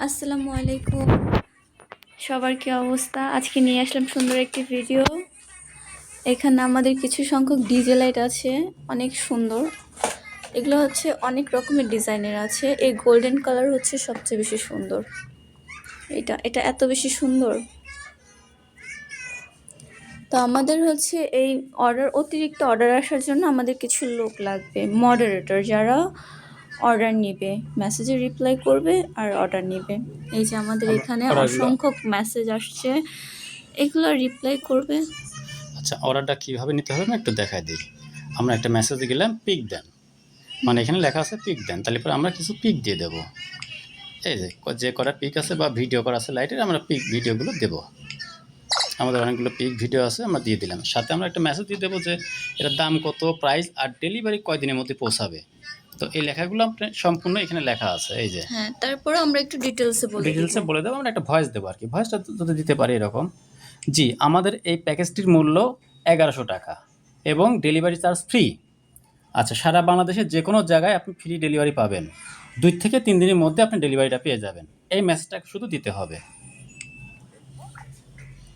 আসসালামু আলাইকুম। সবার কি অবস্থা? আজকে নিয়ে আসলাম সুন্দর একটি ভিডিও। এখানে আমাদের কিছু সংখ্যক ডিজে লাইট আছে, অনেক সুন্দর। এগুলো হচ্ছে অনেক রকমের ডিজাইনের আছে। এই গোল্ডেন কালার হচ্ছে সবচেয়ে বেশি সুন্দর। এটা এত বেশি সুন্দর। তো আমাদের হচ্ছে এই অতিরিক্ত অর্ডার আসার জন্য আমাদের কিছু লোক লাগবে, মডারেটর, যারা অর্ডার নিবে, মেসেজে রিপ্লাই করবে আর অর্ডার নিবে। এই যে আমাদের আমরা এখানে অর্ডারগুলো অসংখ্য মেসেজ আসছে, এগুলো রিপ্লাই করবে। আচ্ছা, অর্ডারটা কীভাবে নিতে হবে আমি একটু দেখাই দিই। আমরা একটা মেসেজ গেলাম পিক দেন, মানে এখানে লেখা আছে পিক দেন, তাহলে পরে আমরা কিছু পিক দিয়ে দেবো। এই যে কটা পিক আছে বা ভিডিও করা আছে লাইটের, আমরা পিক ভিডিওগুলো দেবো। আমাদের অনেকগুলো পিক ভিডিও আছে, আমরা দিয়ে দিলাম। সাথে আমরা একটা মেসেজ দিয়ে দেবো যে এটার দাম কত, প্রাইস আর ডেলিভারি কয়দিনের মধ্যে পৌঁছাবে। তো এই লেখাগুলো আপনার সম্পূর্ণ এখানে লেখা আছে। এই যে হ্যাঁ, তারপরে আমরা একটু ডিটেলসে বলে দিব। ডিটেলসে বলে দেবো। আমরা একটা ভয়েস দেবো আর কি, ভয়েসটা যদি দিতে পারি এরকম: জি, আমাদের এই প্যাকেজটির মূল্য 1100 টাকা এবং ডেলিভারি চার্জ ফ্রি। আচ্ছা, সারা বাংলাদেশে যে কোনো জায়গায় আপনি ফ্রি ডেলিভারি পাবেন। 2 থেকে 3 দিনের মধ্যে আপনি ডেলিভারিটা পেয়ে যাবেন। এই মেসেজটা শুধু দিতে হবে।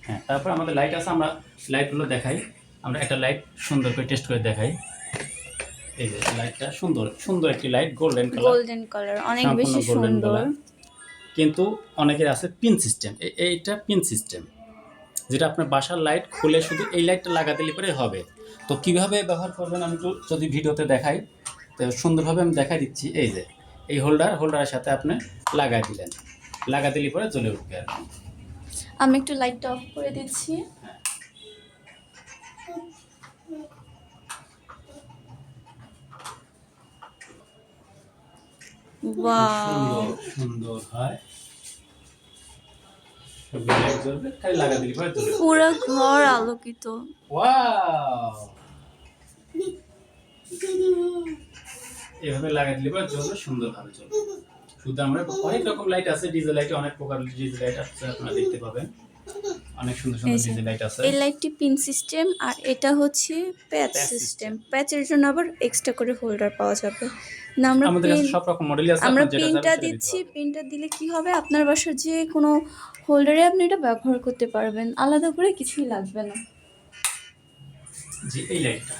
হ্যাঁ, তারপর আমাদের লাইট আছে, আমরা লাইটগুলো দেখাই। আমরা একটা লাইট সুন্দর করে টেস্ট করে দেখাই। এই যে লাইটটা সুন্দর সুন্দর একটি লাইট, গোল্ডেন কালার অনেক সম্পূর্ণ বেশি গোল্ডেন সুন্দর। কালার। কিন্তু অনেকের আছে পিন সিস্টেম, এইটা পিন সিস্টেম, যেটা আপনার বাসার লাইট খুলে শুধু এই লাইটটা লাগাতে পরে হবে। তো কীভাবে ব্যবহার করবেন আমি একটু যদি ভিডিওতে দেখাই, তো সুন্দরভাবে আমি দেখাই দিচ্ছি। এই যে এই হোল্ডারের সাথে আপনি লাগাই দিলেন, লাগা দিলে পরে জ্বলে উঠবে আর কি। আমি একটু লাইটটা অফ করে দিচ্ছি। ওয়াও, সুন্দর হয়, লাইট জ্বলবে, খালি লাগা দিলে পরে জ্বলে উঠবে। পুরো ঘর আলোকিত। ওয়াও, এভাবে লাগাই দিলে পরে জ্বলবে, সুন্দরভাবে জ্বলবে। শুধু আমরা অনেক রকম লাইট আছে, ডিজে লাইট অনেক প্রকার ডিজে লাইট আছে, আপনারা দেখতে পাবেন। অনেক সুন্দর সুন্দর ডিজে লাইট আছে। এই লাইটটি পিন সিস্টেম আর এটা হচ্ছে প্যাচ সিস্টেম। প্যাচের জন্য আবার এক্সট্রা করে হোল্ডার পাওয়া যাবে না। আমাদের কাছে সব রকম মডেলই আছে, আমরা আপনার যেটা পিনটা চাবেন সেটা দিতে দিচ্ছি। পারবেন। পিনটা দিলে কি হবে, আপনার বাসার যে কোনো হোল্ডারে আপনি এটা ব্যবহার করতে পারবেন, আলাদা করে কিছুই লাগবে না। জি, এই লাইটটা,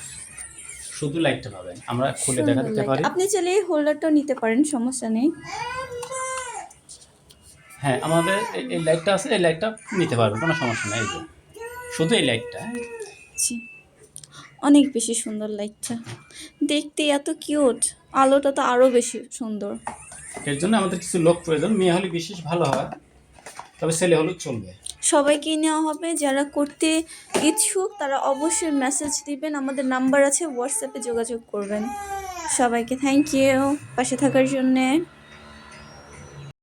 শুধু লাইটটা পাবেন, আমরা খুলে দেখা দিতে পারি। আপনি চাইলে এই হোল্ডারটাও নিতে পারেন, সমস্যা নেই। হ্যাঁ, আমাদের এই লাইটটা আছে, এই লাইটটা নিতে পারবেন, কোনো সমস্যা নেই। এই যে শুধু এই লাইটটা। জি, অনেক বেশি সুন্দর লাইটটা, দেখতে এত কিউট, আলোটা তো আরও বেশি সুন্দর। এর জন্য আমাদের কিছু লোক প্রয়োজন, মেয়ে হলে বিশেষ ভালো হয়, তবে ছেলে হলেও চলবে। সবাইকে নেওয়া হবে, যারা করতে ইচ্ছুক তারা অবশ্যই মেসেজ দিবেন, আমাদের নাম্বার আছে, হোয়াটসঅ্যাপে যোগাযোগ করবেন। সবাইকে থ্যাংক ইউ পাশে থাকার জন্যে।